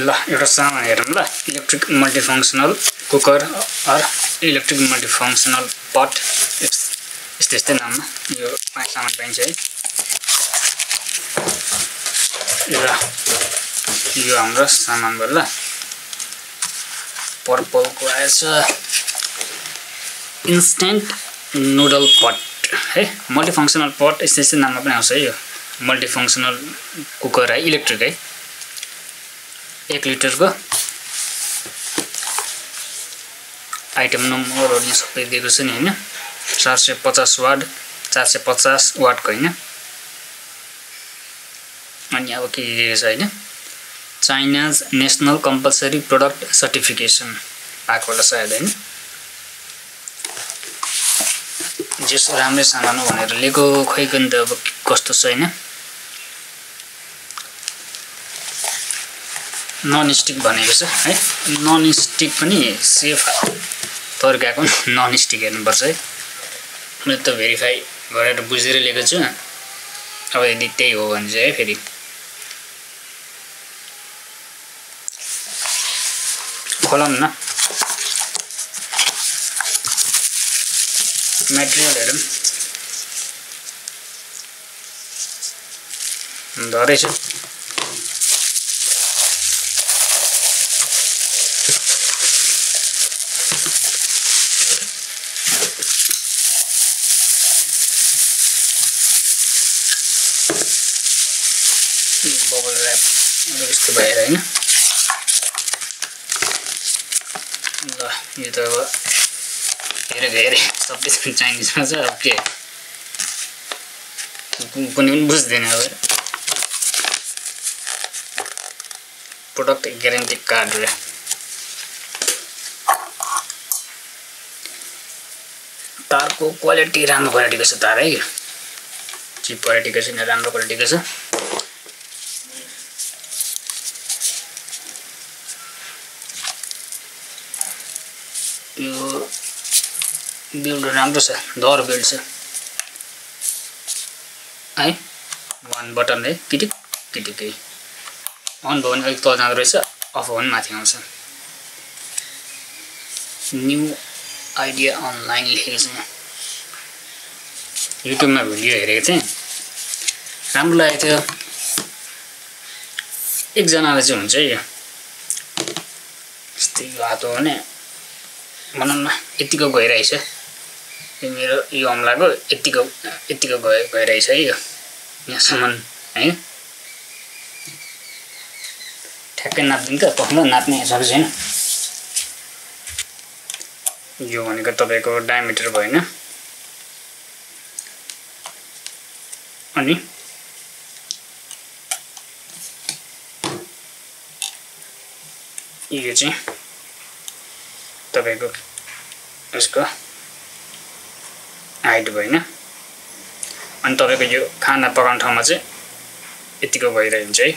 ल एउटा सामान हेरौँ ल इलेक्ट्रिक मल्टिफङ्क्सनल कुकर अर इलेक्ट्रिक मल्टिफङ्क्सनल पट यस्तै नाममा यो सामान पाइन्छ है ल यो हाम्रो सामान भयो ल पर्पलको आएछ इन्स्ट्यान्ट नुडल पट है मल्टिफङ्क्सनल पट यस्तै नाममा पनि आउँछ है यो मल्टिफङ्क्सनल कुकर है इलेक्ट्रिक है 1 लिटरको आइटम नम्बरहरु यहाँ सबै दिएको छ नि हैन 450 वाट 450 वाटको हैन अनि अब के दिएको छ हैन China's national compulsory product certification पाएको होला सायद हैन जस राम्रै सामान हो भनेर लेको खै कुन त अब कस्तो छ हैन नन स्टिक भनेको छ है नन स्टिक पनि सेफ तर्काको नन स्टिक हेर्नुपर्छ है मैले त भेरिफाई गरेर बुझेर लेखेको छु अब यदि त्यही हो भने चाहिँ है फेरि खोलौँ न मटेरियल हेरौँ धरै छ बबल र्याप यस्तो भएर हैन ल यो त अब धेरै सबै चाइनिजमा छ अब के कुनै पनि बुझ्दैन अब प्रोडक्ट ग्यारेन्टी कार्ड रे तारको क्वालिटी राम्रो क्वालिटीको छ तार है चिप क्वालिटीको छैन राम्रो क्वालिटीको छ यो बिल्ड राम्रो छ दर बिल्ड छ है वन बटन है किटिक किटिकै अन भयो भने अलिक तल जाँदो रहेछ अफ भयो भने माथि आउँछ न्यू आइडिया अनलाइन लेखेको छ युट्युबमा भिडियो हेरेको थिएँ राम्रो लागेको थियो एकजनाले चाहिँ हुन्छ है यो यस्तै हात हो भने भनौँ न यतिको गइरहेछ यो मेरो यो अम्लाको यतिको गइरहेछ है यो यहाँसम्म है ठ्याक्कै नाप्दिनु त पक्न नाप्ने हिसाबले छैन यो भनेको तपाईँको डायमिटर भएन अनि यो चाहिँ तपाईको यसको हाइट भएन अनि तपाईको यो खाना पकाउने ठाउँमा चाहिँ यतिको भइरहेको हुन्छ है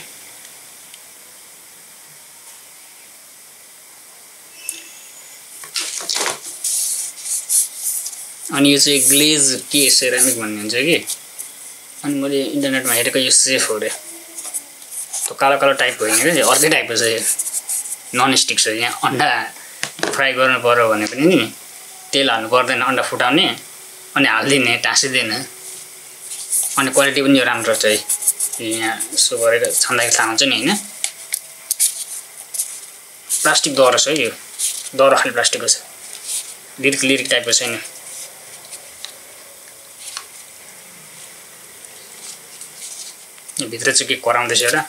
अनि यो चाहिँ ग्लेज के सेरामिक भन्ने हुन्छ कि अनि मैले इन्टरनेटमा हेरेको यो सेफ हो रे त्यो कालो टाइपको होइन क्या अर्कै टाइपको छ यो नन स्टिक छ यहाँ अन्डा फ्राई गर्नु पर्यो भने पनि नि तेल हाल्नु पर्दैन अन्डा फुटाउने अनि हाल्दिने टाँसिँदैन अनि क्वालिटी पनि यो राम्रो छ है यहाँ यसो गरेर छान्दाखेरि थाहा हुन्छ नि हैन प्लास्टिक दह्रो छ है यो दह्रो खाले प्लास्टिकको छ लिरिक टाइपको छैन यो भित्र चाहिँ के कराउँदैछ र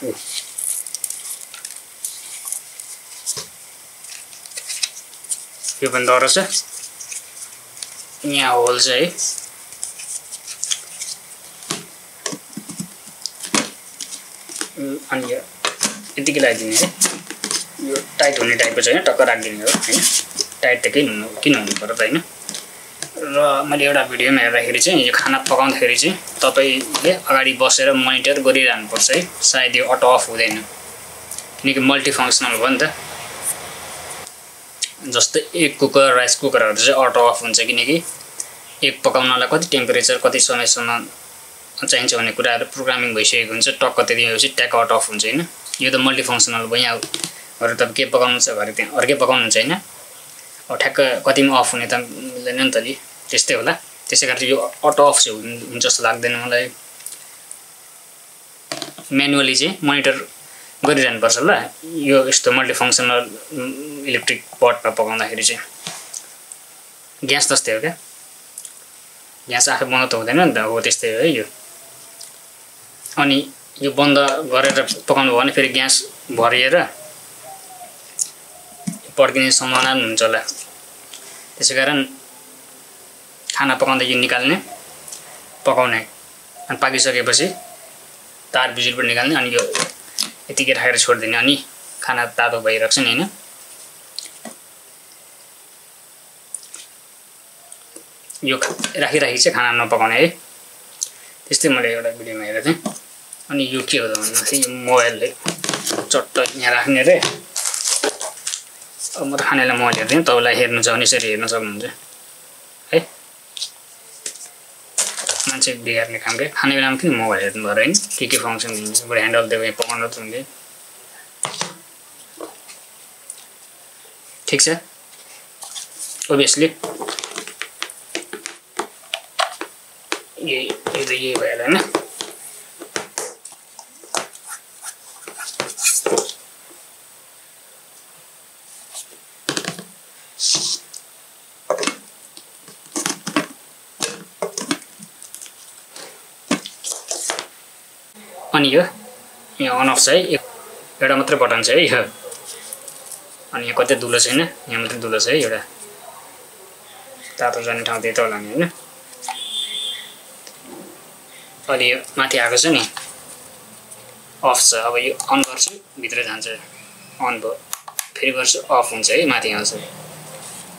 यो पनि दह्रो छ यहाँ होल छ है अनि यो यतिकै लगाइदिने है यो टाइट हुने टाइपको छैन टक्क राखिदिने हो हैन टाइट त किन हुनु पर्यो त हैन र मैले एउटा भिडियोमा हेर्दाखेरि चाहिँ यो खाना पकाउँदाखेरि चाहिँ तपाईले अगाडि बसेर मोनिटर गरिरहनुपर्छ है सायद यो अटो अफ हुँदैन किनकि मल्टिफङ्क्सनल हो नि त जस्तै एक कुकर राइस कुकरहरु चाहिँ अटो अफ हुन्छ किनकि एक पकाउनलाई कति टेम्परेचर कति समयसम्म चाहिन्छ भन्ने कुराहरु प्रोग्रामिङ भइसकेको हुन्छ टक्क त्यतिबेपछि ट्याक आउट अफ हुन्छ हैन यो त मल्टिफङ्क्सनल भयो यहाँ घरि त के पकाउनु छ घरि त्यहाँ अर्कै पकाउनुहुन्छ हैन अब ठ्याक्क कतिमा अफ हुने त मिल्दैन नि त नि त्यस्तै होला त्यसै कारण यो अटो अफ चाहिँ हुन्छ जस्तो लाग्दैन मलाई म्यानुअली चाहिँ मोनिटर गरिरहनु पर्छ ल यो यस्तो मल्टिफङ्क्सनल इलेक्ट्रिक पटमा पकाउँदाखेरि चाहिँ ग्यास जस्तै हो क्या ग्यास आफै बन्द त हुँदैन नि त हो त्यस्तै हो है यो अनि यो बन्द गरेर पकाउनु भयो भने फेरि ग्यास भरिएर पड्किने सम्भावना हुन्छ होला त्यसैकारण खाना पकाउँदा यो निकाल्ने पकाउने अनि पाकिसकेपछि तार बिजुलीबाट निकाल्ने अनि यो यतिकै राखेर छोडिदिने अनि खाना तातो भइरहेको छ नि हैन यो राखी चाहिँ खाना नपकाउने है त्यस्तै मैले एउटा भिडियोमा हेरेको थिएँ अनि यो के हो त भन्दाखेरि यो मोबाइलले चट्ट यहाँ राख्ने रे अब म त खानेलाई मोबाइल हेर्दिनँ तपाईँलाई हेर्नु छ भने यसरी हेर्न सक्नुहुन्छ है मान्छे बिगार्ने काम के खाने बेलामा किन मोबाइल हेर्नु पर्यो हैन के फङ्सन दिन्छ बरु ह्यान्डल दिएको यहाँ पकाउनु त हुन्थ्यो ठिक छ ओभियसली यही भएर हैन अनि यो यहाँ अन अफ छ है एउटा मात्रै बटन छ है यो अनि यहाँ कतै दुलो छैन यहाँ मात्रै दुलो छ है एउटा तातो जाने ठाउँ त्यही त होला नि हैन अनि यो माथि आएको छ नि अफ छ अब यो अन गर्छु भित्र जान्छ अन भयो फेरि गर्छु अफ हुन्छ है माथि आउँछ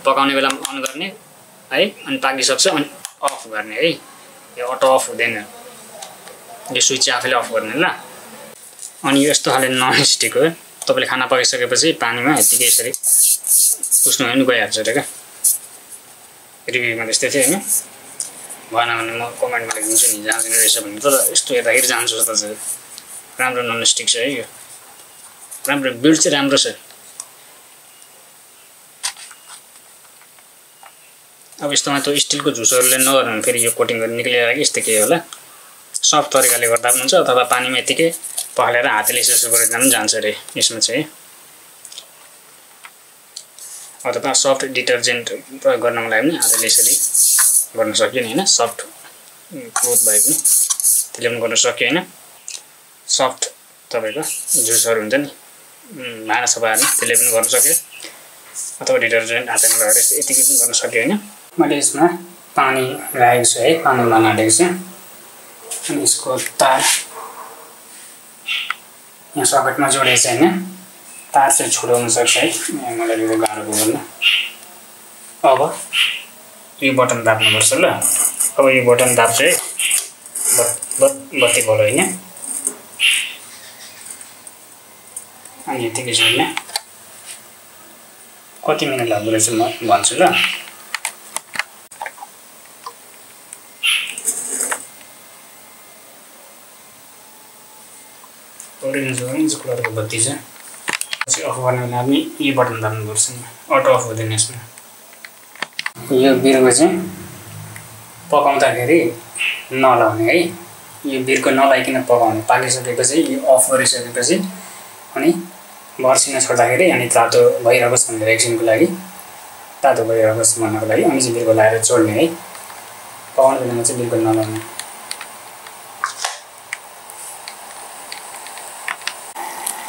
पकाउने बेलामा अन गर्ने है अनि पाकिसक्छ अनि अफ गर्ने है यो अटो अफ हुँदैन यो स्विच आफैले अफ गर्ने ल अनि यस्तो खाले नन स्टिक हो तपाईले खाना पकाइसकेपछि पानीमा यतिकै यसरी पुस्नु भने गइहाल्छ रे क्या रिभ्यूमा त्यस्तै थियो हैन भएन भने म कमेन्टमा लेखिदिन्छु नि जाँदैन रहेछ भन्ने तर यस्तो हेर्दाखेरि जान्छ जस्तो छ राम्रो नन स्टिक छ है यो राम्रो बिल्ड चाहिँ राम्रो छ अब यस्तोमा त स्टिलको झुसहरूले नगर्नु भने फेरि यो कोटिङ गरेर निक्लेर कि यस्तो के होला सफ्ट तरिकाले गर्दा पनि हुन्छ अथवा पानीमा यतिकै पखालेर हातले यसो गरेर पनि जान्छ रे यसमा चाहिँ अथवा सफ्ट डिटर्जेन्ट प्रयोग गर्नको लागि पनि हातले यसरी गर्न सकियो नि हैन सफ्ट क्लोथ भए पनि त्यसले पनि गर्न सकियो हैन सफ्ट तपाईको जुसहरू हुन्छ नि भाँडा सफा गर्ने त्यसले पनि गर्न सक्यो अथवा डिटर्जेन्ट हातमा लगाएर यतिकै पनि गर्न सक्यो हैन मैले यसमा पानी राखेको छु है पानी बनाएको छु अनि यसको तार यहाँ सकेटमा जोडेको छ हैन तार चाहिँ छोडाउन सक्छ है मलाई यो गाह्रो गर्न अब यो बटन दाब्नुपर्छ ल अब यो बटन दाब चाहिँ बत्ती बल्यो हैन अनि यतिकै जोड्ने कति मिनेट लाग्दो रहेछ म भन्छु ल ओरेन्ज कलरको बत्ती छ पछि अफ गर्ने बेला पनि यो बटन दाब्नुपर्छ नि अटो अफ हुँदैन यसमा यो बिर्को चाहिँ पकाउँदाखेरि नलाउने है यो बिर्को नलाइकन पकाउने पाकिसकेपछि यो अफ गरिसकेपछि अनि बर्सिन छोड्दाखेरि अनि तातो भइरहोस् भनेर एकछिनको लागि तातो भइरहोस् भन्नको लागि अनि चाहिँ बिर्को लगाएर छोड्ने है पकाउने बेलामा चाहिँ बिर्को नलाउने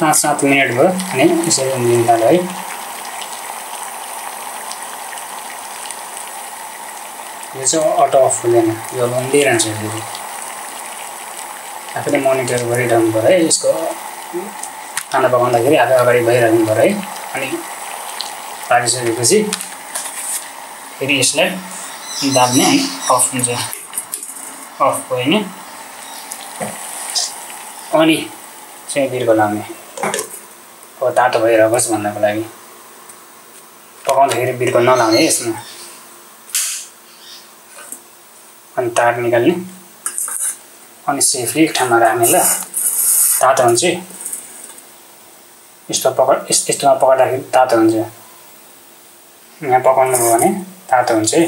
5-7 मिनट भयो अनि यसरी उम्लिन थाल्यो है यो चाहिँ अटो अफ हुँदैन यो उम्लिरहन्छ फेरि आफैले मोनिटर गरिरहनु पर्यो है यसको खाना पकाउँदाखेरि आफै अगाडि भइरहनु पर्यो है अनि पाकिसकेपछि फेरि यसलाई दाब्ने अनि अफ हुन्छ अफ भयो नि अनि चाहिँ बिर्को लाउने अब तातो भइरहोस् भन्नको लागि पकाउँदाखेरि बिर्को नलाउने यसमा अनि तार निकाल्ने अनि सेफली ठाउँमा राख्ने ल तातो हुन्छ यस्तोमा पकाउँदाखेरि तातो हुन्छ। यहाँ पकाउनु भयो भने तातो हुन्छ है।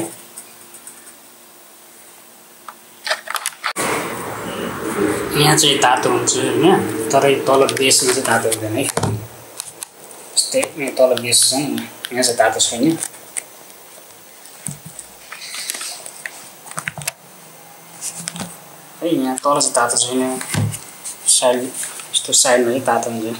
यहाँ चाहिँ तातो हुन्छ हैन, तर तल बेसमा चाहिँ तातो हुँदैन है। यस्तै तल बेस छ नि, यहाँ चाहिँ तातो छैन। है यहाँ तल चाहिँ तातो छैन, साइड यस्तो साइडमा चाहिँ तातो हुन्छ।